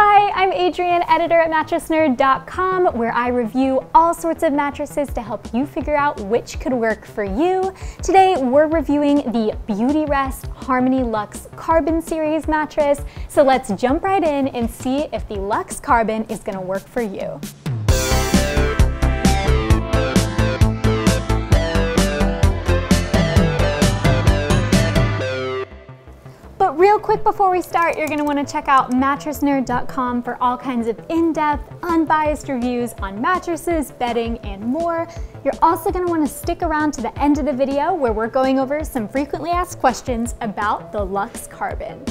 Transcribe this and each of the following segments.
Hi, I'm Adrienne, editor at mattressnerd.com, where I review all sorts of mattresses to help you figure out which could work for you. Today, we're reviewing the Beautyrest Harmony Lux Carbon series mattress. So let's jump right in and see if the Lux Carbon is going to work for you. But real quick before we start, you're going to want to check out mattressnerd.com for all kinds of in-depth, unbiased reviews on mattresses, bedding, and more. You're also going to want to stick around to the end of the video where we're going over some frequently asked questions about the Lux Carbon.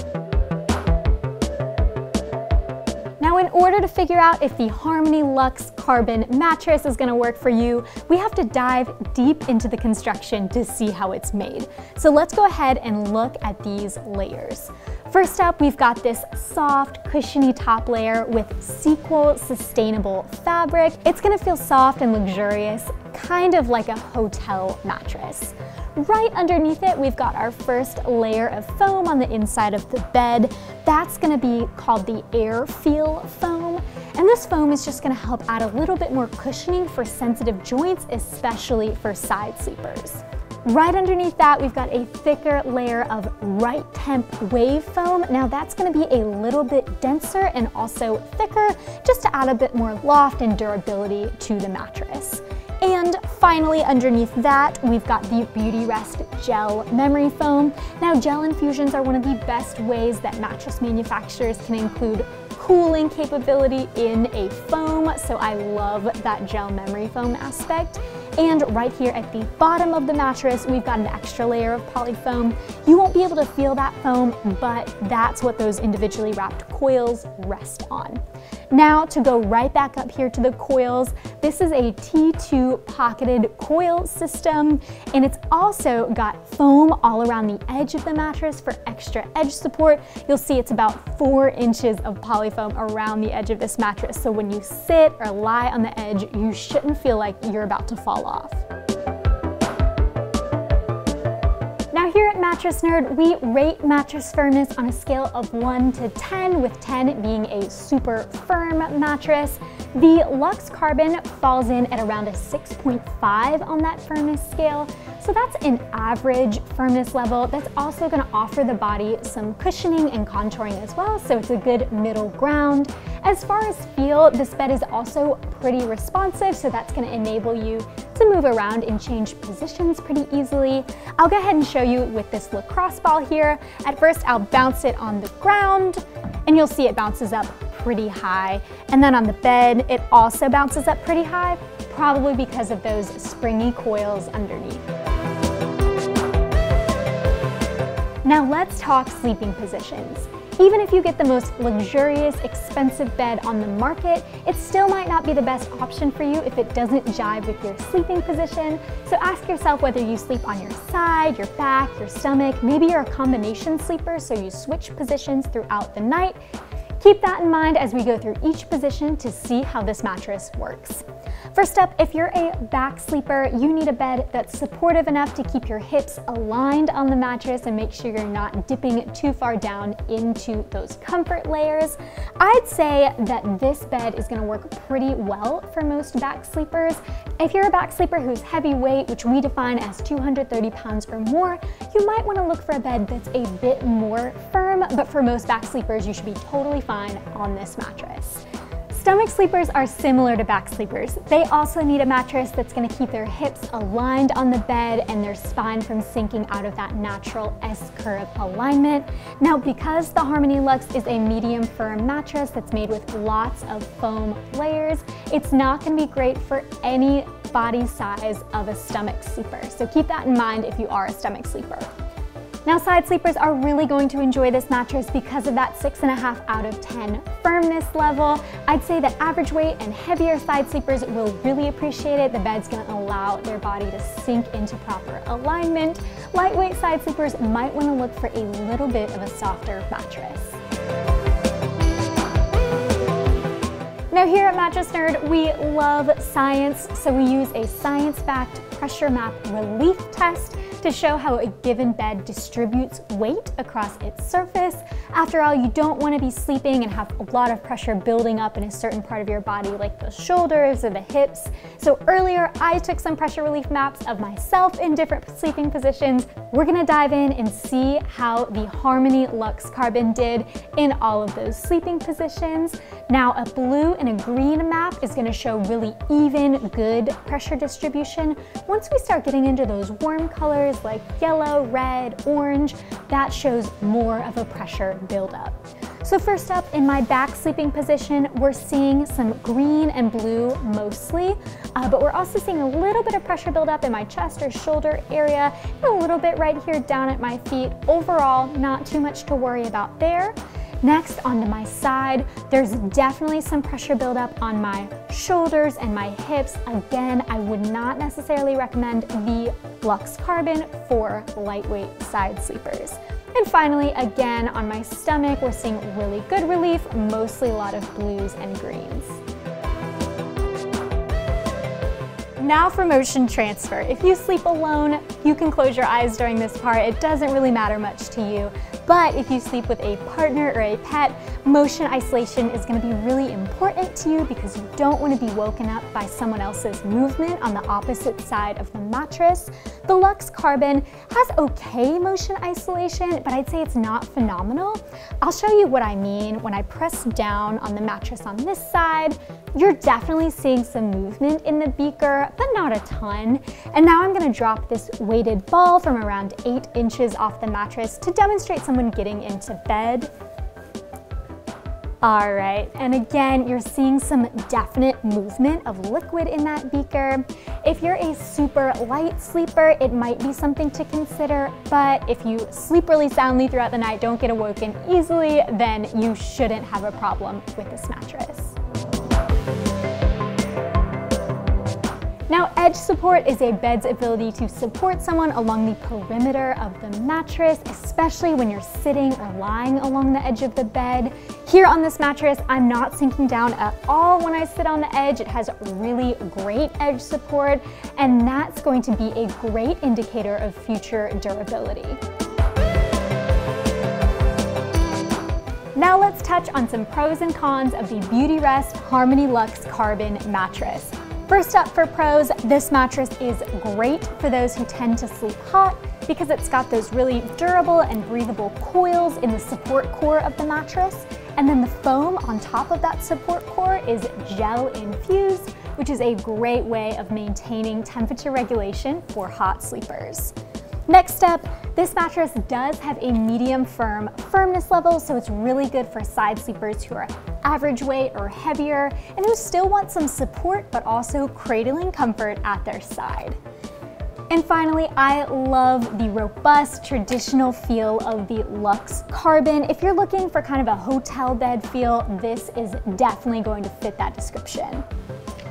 Now, in order to figure out if the Harmony Lux Carbon mattress is going to work for you, we have to dive deep into the construction to see how it's made. So let's go ahead and look at these layers. First up, we've got this soft, cushiony top layer with sequel sustainable fabric. It's going to feel soft and luxurious, kind of like a hotel mattress. Right underneath it, we've got our first layer of foam on the inside of the bed. That's going to be called the Air Feel foam. And this foam is just going to help add a little bit more cushioning for sensitive joints, especially for side sleepers. Right underneath that, we've got a thicker layer of right temp wave foam. Now that's going to be a little bit denser and also thicker, just to add a bit more loft and durability to the mattress. And finally, underneath that, we've got the Beautyrest Gel Memory Foam. Now, gel infusions are one of the best ways that mattress manufacturers can include cooling capability in a foam, so I love that gel memory foam aspect. And right here at the bottom of the mattress, we've got an extra layer of polyfoam. You won't be able to feel that foam, but that's what those individually wrapped coils rest on. Now, to go right back up here to the coils, this is a T2 pocketed coil system, and it's also got foam all around the edge of the mattress for extra edge support. You'll see it's about 4 inches of polyfoam around the edge of this mattress, so when you sit or lie on the edge, you shouldn't feel like you're about to fall off. Now here at Mattress Nerd, we rate mattress firmness on a scale of 1 to 10, with 10 being a super firm mattress. The Lux Carbon falls in at around a 6.5 on that firmness scale. So that's an average firmness level that's also going to offer the body some cushioning and contouring as well, so it's a good middle ground. As far as feel, this bed is also pretty responsive, so that's going to enable you to move around and change positions pretty easily. I'll go ahead and show you with this lacrosse ball here. At first, I'll bounce it on the ground, and you'll see it bounces up pretty high. And then on the bed, it also bounces up pretty high, probably because of those springy coils underneath. Now let's talk sleeping positions. Even if you get the most luxurious, expensive bed on the market, it still might not be the best option for you if it doesn't jive with your sleeping position. So ask yourself whether you sleep on your side, your back, your stomach. Maybe you're a combination sleeper, so you switch positions throughout the night. Keep that in mind as we go through each position to see how this mattress works. First up, if you're a back sleeper, you need a bed that's supportive enough to keep your hips aligned on the mattress and make sure you're not dipping too far down into those comfort layers. I'd say that this bed is going to work pretty well for most back sleepers. If you're a back sleeper who's heavyweight, which we define as 230 pounds or more, you might want to look for a bed that's a bit more firm, but for most back sleepers, you should be totally fine on this mattress. Stomach sleepers are similar to back sleepers. They also need a mattress that's going to keep their hips aligned on the bed and their spine from sinking out of that natural S-curve alignment. Now, because the Harmony Lux is a medium firm mattress that's made with lots of foam layers, it's not going to be great for any body size of a stomach sleeper. So keep that in mind if you are a stomach sleeper. Now, side sleepers are really going to enjoy this mattress because of that 6.5 out of 10 firmness level. I'd say that average weight and heavier side sleepers will really appreciate it. The bed's going to allow their body to sink into proper alignment. Lightweight side sleepers might want to look for a little bit of a softer mattress. Now here at Mattress Nerd, we love science, so we use a science-backed pressure map relief test to show how a given bed distributes weight across its surface. After all, you don't want to be sleeping and have a lot of pressure building up in a certain part of your body like the shoulders or the hips. So earlier, I took some pressure relief maps of myself in different sleeping positions. We're going to dive in and see how the Harmony Lux Carbon did in all of those sleeping positions. Now, a blue and a green map is going to show really even, good pressure distribution. Once we start getting into those warm colors like yellow, red, orange, that shows more of a pressure buildup. So first up, in my back sleeping position, we're seeing some green and blue mostly, but we're also seeing a little bit of pressure buildup in my chest or shoulder area, and a little bit right here down at my feet. Overall, not too much to worry about there. Next, onto my side, there's definitely some pressure buildup on my shoulders and my hips. Again, I would not necessarily recommend the Lux Carbon for lightweight side sleepers. And finally, again, on my stomach, we're seeing really good relief, mostly a lot of blues and greens. Now for motion transfer. If you sleep alone, you can close your eyes during this part. It doesn't really matter much to you. But if you sleep with a partner or a pet, motion isolation is going to be really important to you because you don't want to be woken up by someone else's movement on the opposite side of the mattress. The Lux Carbon has okay motion isolation, but I'd say it's not phenomenal. I'll show you what I mean. When I press down on the mattress on this side, you're definitely seeing some movement in the beaker, but not a ton. And now I'm going to drop this weighted ball from around 8 inches off the mattress to demonstrate someone getting into bed. All right, and again, you're seeing some definite movement of liquid in that beaker. If you're a super light sleeper, it might be something to consider, but if you sleep really soundly throughout the night, don't get awoken easily, then you shouldn't have a problem with this mattress. Now, edge support is a bed's ability to support someone along the perimeter of the mattress, especially when you're sitting or lying along the edge of the bed. Here on this mattress, I'm not sinking down at all when I sit on the edge. It has really great edge support, and that's going to be a great indicator of future durability. Now let's touch on some pros and cons of the Beautyrest Harmony Lux Carbon mattress. First up, for pros, this mattress is great for those who tend to sleep hot because it's got those really durable and breathable coils in the support core of the mattress. And then the foam on top of that support core is gel infused, which is a great way of maintaining temperature regulation for hot sleepers. Next up, this mattress does have a medium firm firmness level, so it's really good for side sleepers who are average weight or heavier and who still want some support but also cradling comfort at their side. And finally, I love the robust, traditional feel of the Lux Carbon. If you're looking for kind of a hotel bed feel, this is definitely going to fit that description.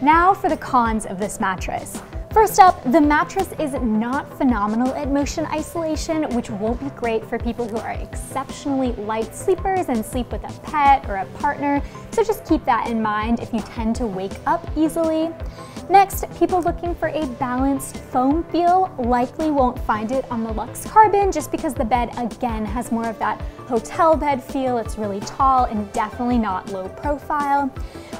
Now for the cons of this mattress. First up, the mattress is not phenomenal at motion isolation, which won't be great for people who are exceptionally light sleepers and sleep with a pet or a partner, so just keep that in mind if you tend to wake up easily. Next, people looking for a balanced foam feel likely won't find it on the Lux Carbon just because the bed again has more of that hotel bed feel. It's really tall and definitely not low profile.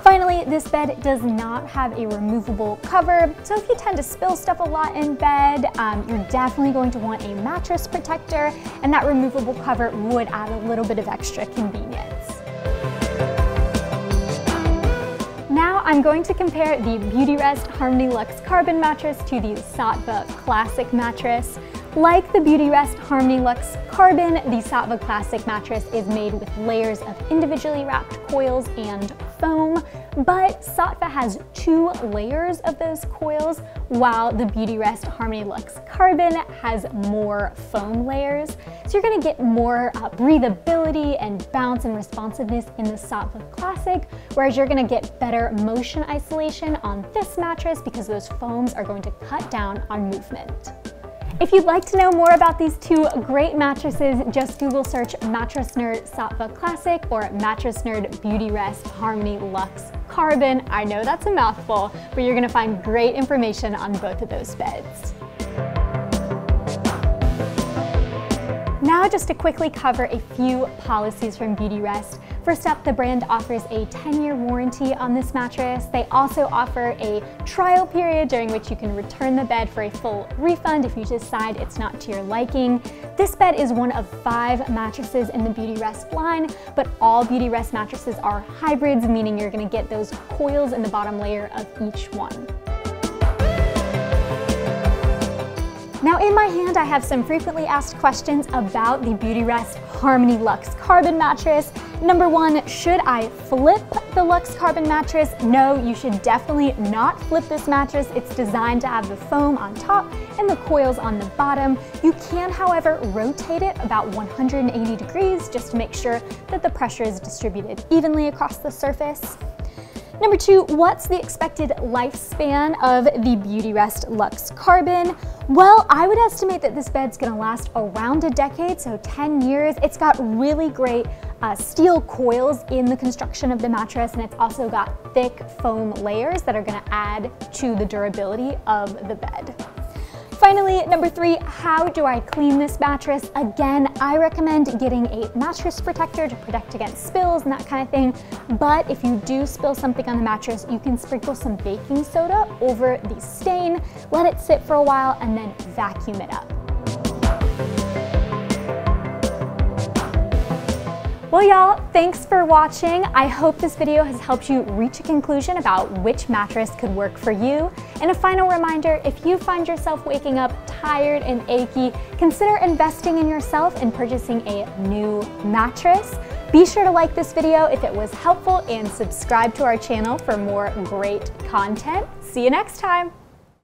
Finally, this bed does not have a removable cover, so if you tend to spill stuff a lot in bed, you're definitely going to want a mattress protector, and that removable cover would add a little bit of extra convenience. Now I'm going to compare the Beautyrest Harmony Lux Carbon mattress to the Saatva Classic mattress. Like the Beautyrest Harmony Lux Carbon, the Saatva Classic mattress is made with layers of individually wrapped coils and foam, but Saatva has 2 layers of those coils, while the Beautyrest Harmony Lux Carbon has more foam layers. So you're going to get more breathability and bounce and responsiveness in the Saatva Classic, whereas you're going to get better motion isolation on this mattress because those foams are going to cut down on movement. If you'd like to know more about these 2 great mattresses, just Google search Mattress Nerd Saatva Classic or Mattress Nerd Beautyrest Harmony Lux Carbon. Carbon. I know that's a mouthful, but you're gonna find great information on both of those beds. Now just to quickly cover a few policies from Beautyrest. First up, the brand offers a 10-year warranty on this mattress. They also offer a trial period during which you can return the bed for a full refund if you decide it's not to your liking. This bed is one of 5 mattresses in the Beautyrest line, but all Beautyrest mattresses are hybrids, meaning you're gonna get those coils in the bottom layer of each one. Now in my hand, I have some frequently asked questions about the Beautyrest Harmony Lux Carbon mattress. Number 1, should I flip the Lux Carbon mattress? No, you should definitely not flip this mattress. It's designed to have the foam on top and the coils on the bottom. You can, however, rotate it about 180 degrees just to make sure that the pressure is distributed evenly across the surface. Number 2, what's the expected lifespan of the Beautyrest Lux Carbon? Well, I would estimate that this bed's gonna last around a decade, so 10 years. It's got really great steel coils in the construction of the mattress, and it's also got thick foam layers that are gonna add to the durability of the bed. Finally, number 3, how do I clean this mattress? Again, I recommend getting a mattress protector to protect against spills and that kind of thing. But if you do spill something on the mattress, you can sprinkle some baking soda over the stain, let it sit for a while, and then vacuum it up. Well, y'all, thanks for watching. I hope this video has helped you reach a conclusion about which mattress could work for you. And a final reminder, if you find yourself waking up tired and achy, consider investing in yourself and purchasing a new mattress. Be sure to like this video if it was helpful and subscribe to our channel for more great content. See you next time.